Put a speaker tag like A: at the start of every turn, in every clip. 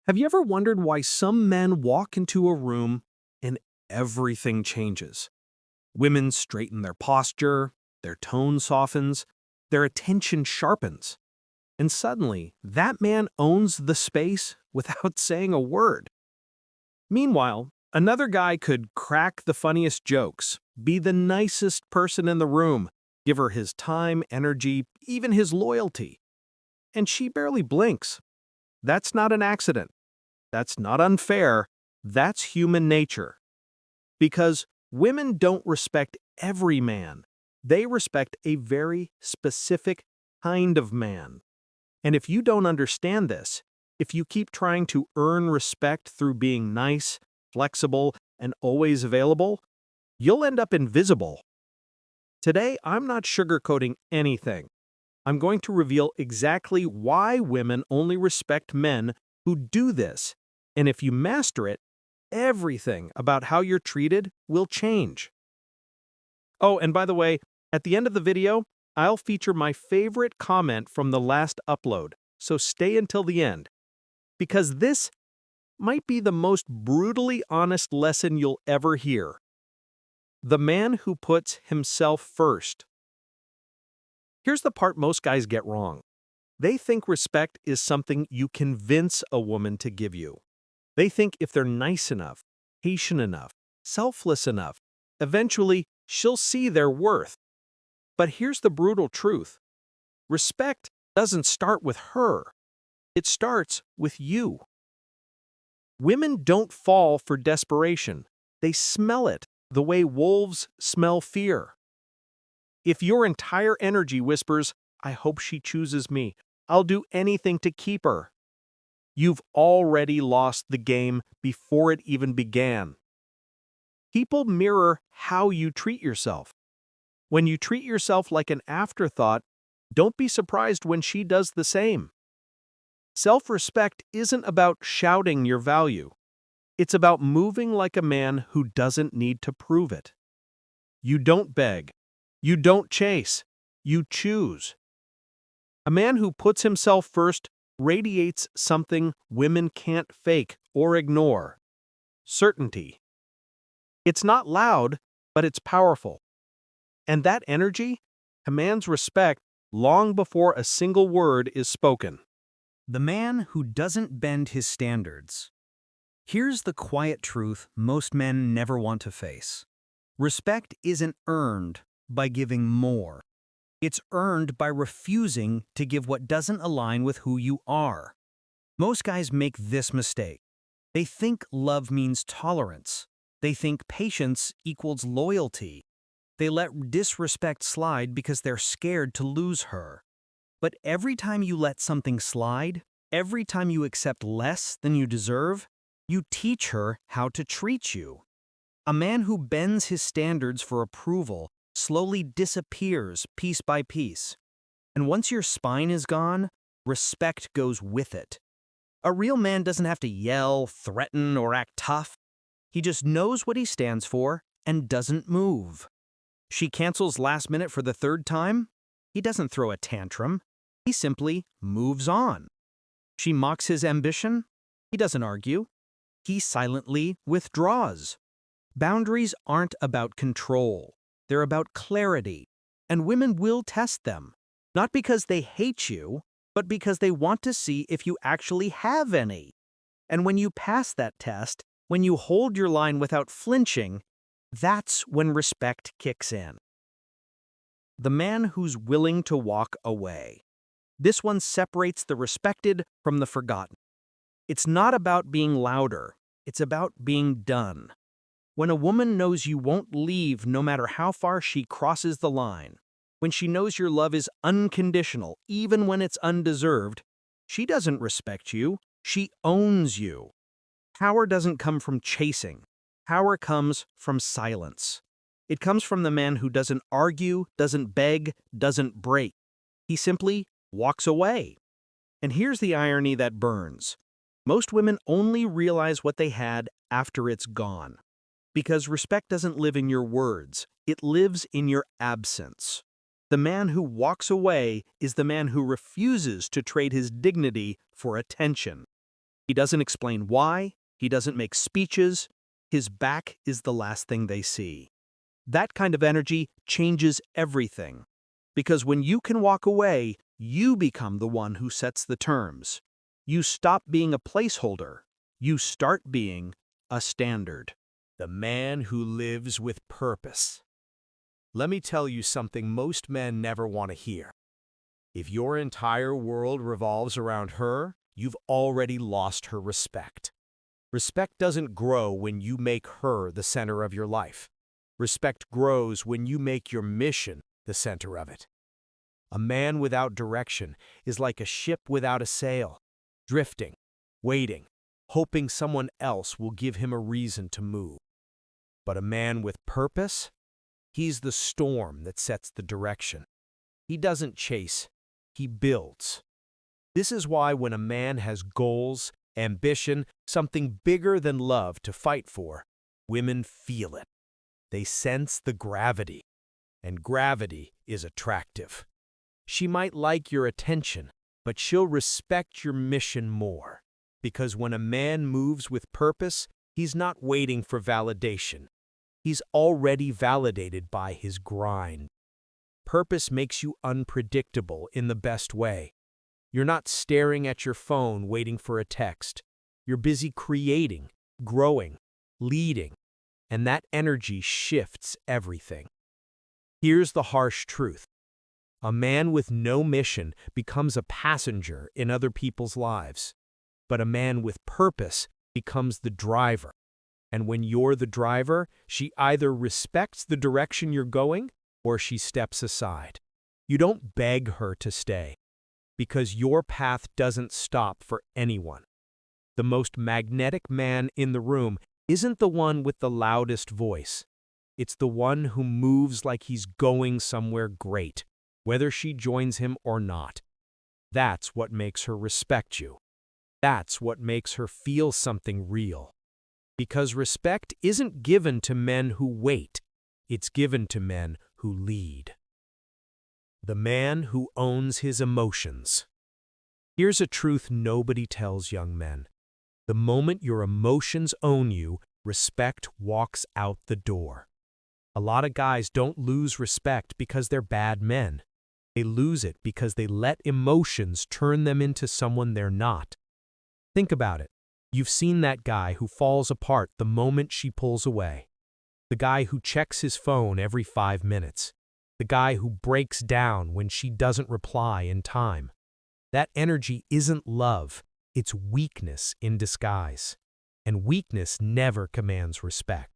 A: Have you ever wondered why some men walk into a room and everything changes? Women straighten their posture, their tone softens, their attention sharpens, and suddenly that man owns the space without saying a word. Meanwhile, another guy could crack the funniest jokes, be the nicest person in the room, give her his time, energy, even his loyalty, and she barely blinks. That's not an accident. That's not unfair. That's human nature. Because women don't respect every man. They respect a very specific kind of man. And if you don't understand this, if you keep trying to earn respect through being nice, flexible, and always available, you'll end up invisible. Today, I'm not sugarcoating anything. I'm going to reveal exactly why women only respect men who do this, and if you master it, everything about how you're treated will change. Oh, and by the way, at the end of the video, I'll feature my favorite comment from the last upload, so stay until the end, because this might be the most brutally honest lesson you'll ever hear. The man who puts himself first. Here's the part most guys get wrong. They think respect is something you convince a woman to give you. They think if they're nice enough, patient enough, selfless enough, eventually she'll see their worth. But here's the brutal truth. Respect doesn't start with her. It starts with you. Women don't fall for desperation. They smell it the way wolves smell fear. If your entire energy whispers, "I hope she chooses me. I'll do anything to keep her," you've already lost the game before it even began. People mirror how you treat yourself. When you treat yourself like an afterthought, don't be surprised when she does the same. Self-respect isn't about shouting your value. It's about moving like a man who doesn't need to prove it. You don't beg. You don't chase. You choose. A man who puts himself first radiates something women can't fake or ignore: certainty. It's not loud, but it's powerful. And that energy commands respect long before a single word is spoken.
B: The man who doesn't bend his standards. Here's the quiet truth most men never want to face. Respect isn't earned by giving more. It's earned by refusing to give what doesn't align with who you are. Most guys make this mistake. They think love means tolerance. They think patience equals loyalty. They let disrespect slide because they're scared to lose her. But every time you let something slide, every time you accept less than you deserve, you teach her how to treat you. A man who bends his standards for approval slowly disappears piece by piece. And once your spine is gone, respect goes with it. A real man doesn't have to yell, threaten, or act tough. He just knows what he stands for and doesn't move. She cancels last minute for the third time. He doesn't throw a tantrum. He simply moves on. She mocks his ambition. He doesn't argue. He silently withdraws. Boundaries aren't about control. They're about clarity. And women will test them, not because they hate you, but because they want to see if you actually have any. And when you pass that test, when you hold your line without flinching, that's when respect kicks in. The man who's willing to walk away. This one separates the respected from the forgotten. It's not about being louder. It's about being done. When a woman knows you won't leave no matter how far she crosses the line, when she knows your love is unconditional even when it's undeserved, she doesn't respect you, she owns you. Power doesn't come from chasing. Power comes from silence. It comes from the man who doesn't argue, doesn't beg, doesn't break. He simply walks away. And here's the irony that burns. Most women only realize what they had after it's gone. Because respect doesn't live in your words, it lives in your absence. The man who walks away is the man who refuses to trade his dignity for attention.
A: He doesn't explain why, he doesn't make speeches, his back is the last thing they see. That kind of energy changes everything. Because when you can walk away, you become the one who sets the terms. You stop being a placeholder. You start being a standard.
C: The man who lives with purpose. Let me tell you something most men never want to hear. If your entire world revolves around her, you've already lost her respect. Respect doesn't grow when you make her the center of your life. Respect grows when you make your mission the center of it. A man without direction is like a ship without a sail, drifting, waiting, hoping someone else will give him a reason to move. But a man with purpose, he's the storm that sets the direction. He doesn't chase, he builds. This is why when a man has goals, ambition, something bigger than love to fight for, women feel it. They sense the gravity, and gravity is attractive. She might like your attention, but she'll respect your mission more. Because when a man moves with purpose, he's not waiting for validation. He's already validated by his grind. Purpose makes you unpredictable in the best way. You're not staring at your phone waiting for a text. You're busy creating, growing, leading, and that energy shifts everything. Here's the harsh truth. A man with no mission becomes a passenger in other people's lives. But a man with purpose becomes the driver. And when you're the driver, she either respects the direction you're going or she steps aside. You don't beg her to stay, because your path doesn't stop for anyone. The most magnetic man in the room isn't the one with the loudest voice. It's the one who moves like he's going somewhere great, whether she joins him or not. That's what makes her respect you. That's what makes her feel something real. Because respect isn't given to men who wait. It's given to men who lead. The man who owns his emotions. Here's a truth nobody tells young men. The moment your emotions own you, respect walks out the door. A lot of guys don't lose respect because they're bad men. They lose it because they let emotions turn them into someone they're not. Think about it. You've seen that guy who falls apart the moment she pulls away. The guy who checks his phone every 5 minutes. The guy who breaks down when she doesn't reply in time. That energy isn't love, it's weakness in disguise. And weakness never commands respect.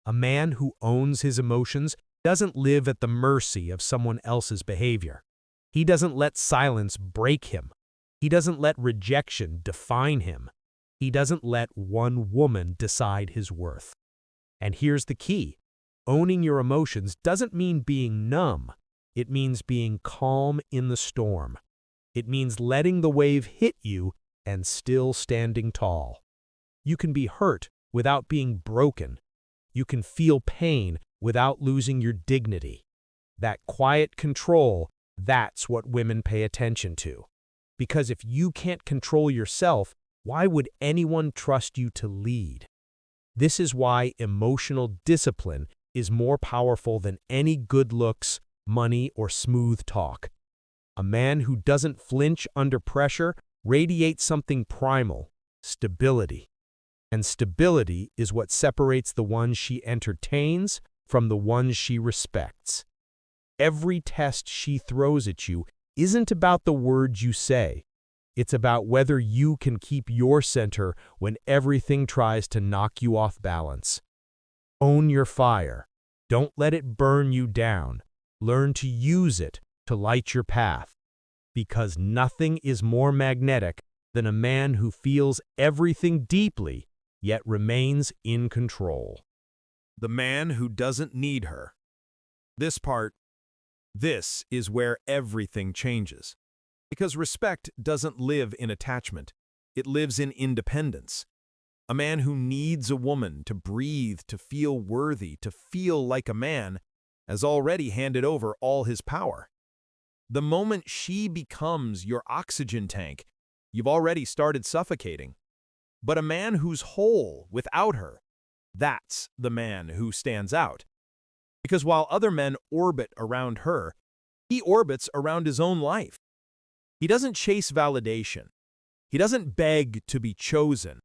C: A man who owns his emotions doesn't live at the mercy of someone else's behavior. He doesn't let silence break him. He doesn't let rejection define him. He doesn't let one woman decide his worth. And here's the key. Owning your emotions doesn't mean being numb. It means being calm in the storm. It means letting the wave hit you and still standing tall. You can be hurt without being broken. You can feel pain without losing your dignity. That quiet control, that's what women pay attention to. Because if you can't control yourself, why would anyone trust you to lead? This is why emotional discipline is more powerful than any good looks, money, or smooth talk. A man who doesn't flinch under pressure radiates something primal, stability. And stability is what separates the ones she entertains from the ones she respects. Every test she throws at you isn't about the words you say. It's about whether you can keep your center when everything tries to knock you off balance. Own your fire. Don't let it burn you down. Learn to use it to light your path. Because nothing is more magnetic than a man who feels everything deeply, yet remains in control. The man who doesn't need her. This is where everything changes. Because respect doesn't live in attachment. It lives in independence. A man who needs a woman to breathe, to feel worthy, to feel like a man, has already handed over all his power. The moment she becomes your oxygen tank, you've already started suffocating. But a man who's whole without her, that's the man who stands out. Because while other men orbit around her, he orbits around his own life. He doesn't chase validation. He doesn't beg to be chosen.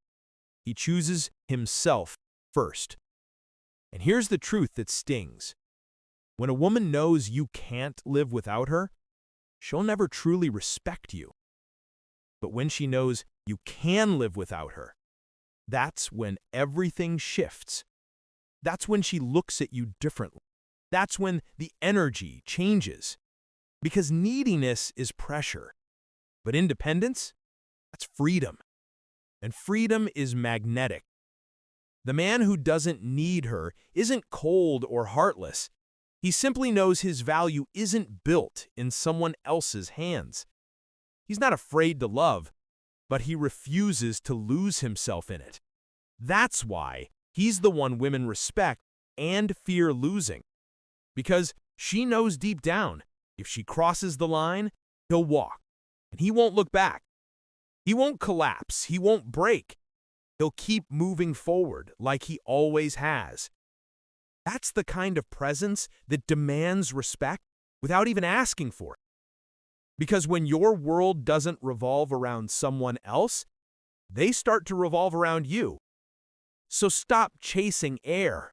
C: He chooses himself first. And here's the truth that stings. When a woman knows you can't live without her, she'll never truly respect you. But when she knows you can live without her, that's when everything shifts. That's when she looks at you differently. That's when the energy changes. Because neediness is pressure, but independence, that's freedom. And freedom is magnetic. The man who doesn't need her isn't cold or heartless. He simply knows his value isn't built in someone else's hands. He's not afraid to love, but he refuses to lose himself in it. That's why he's the one women respect and fear losing. Because she knows deep down, if she crosses the line, he'll walk, and he won't look back. He won't collapse. He won't break. He'll keep moving forward like he always has. That's the kind of presence that demands respect without even asking for it. Because when your world doesn't revolve around someone else, they start to revolve around you. So stop chasing air.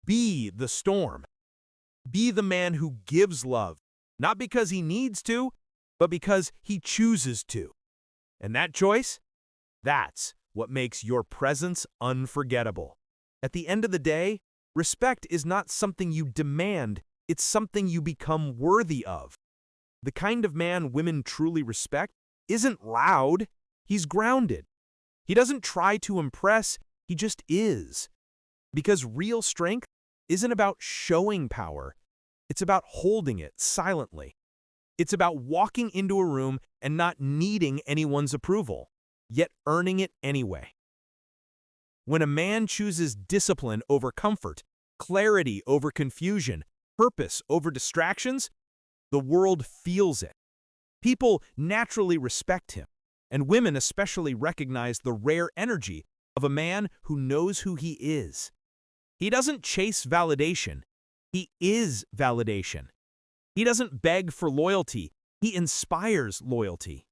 C: Be the storm. Be the man who gives love, not because he needs to, but because he chooses to. And that choice, that's what makes your presence unforgettable. At the end of the day, respect is not something you demand, it's something you become worthy of. The kind of man women truly respect isn't loud, he's grounded. He doesn't try to impress, he just is. Because real strength isn't about showing power, it's about holding it silently. It's about walking into a room and not needing anyone's approval, yet earning it anyway. When a man chooses discipline over comfort, clarity over confusion, purpose over distractions, the world feels it. People naturally respect him, and women especially recognize the rare energy of a man who knows who he is. He doesn't chase validation, he is validation. He doesn't beg for loyalty, he inspires loyalty.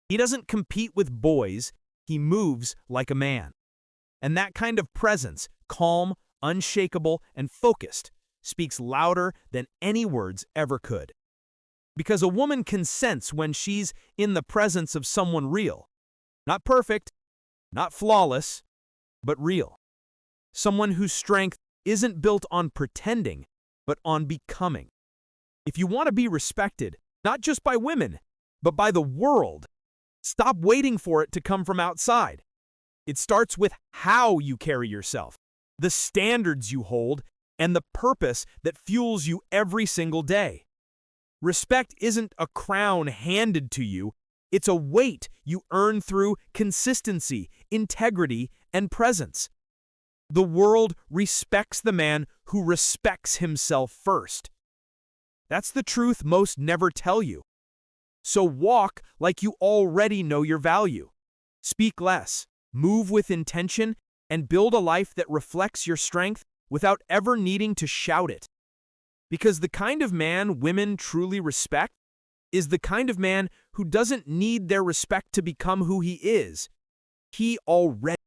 C: He doesn't compete with boys, he moves like a man. And that kind of presence, calm, unshakable, and focused, speaks louder than any words ever could. Because a woman can sense when she's in the presence of someone real. Not perfect, not flawless, but real. Someone whose strength isn't built on pretending, but on becoming. If you want to be respected, not just by women, but by the world, stop waiting for it to come from outside. It starts with how you carry yourself, the standards you hold, and the purpose that fuels you every single day. Respect isn't a crown handed to you, it's a weight you earn through consistency, integrity, and presence. The world respects the man who respects himself first. That's the truth most never tell you. So walk like you already know your value. Speak less, move with intention, and build a life that reflects your strength without ever needing to shout it. Because the kind of man women truly respect is the kind of man who doesn't need their respect to become who he is. He already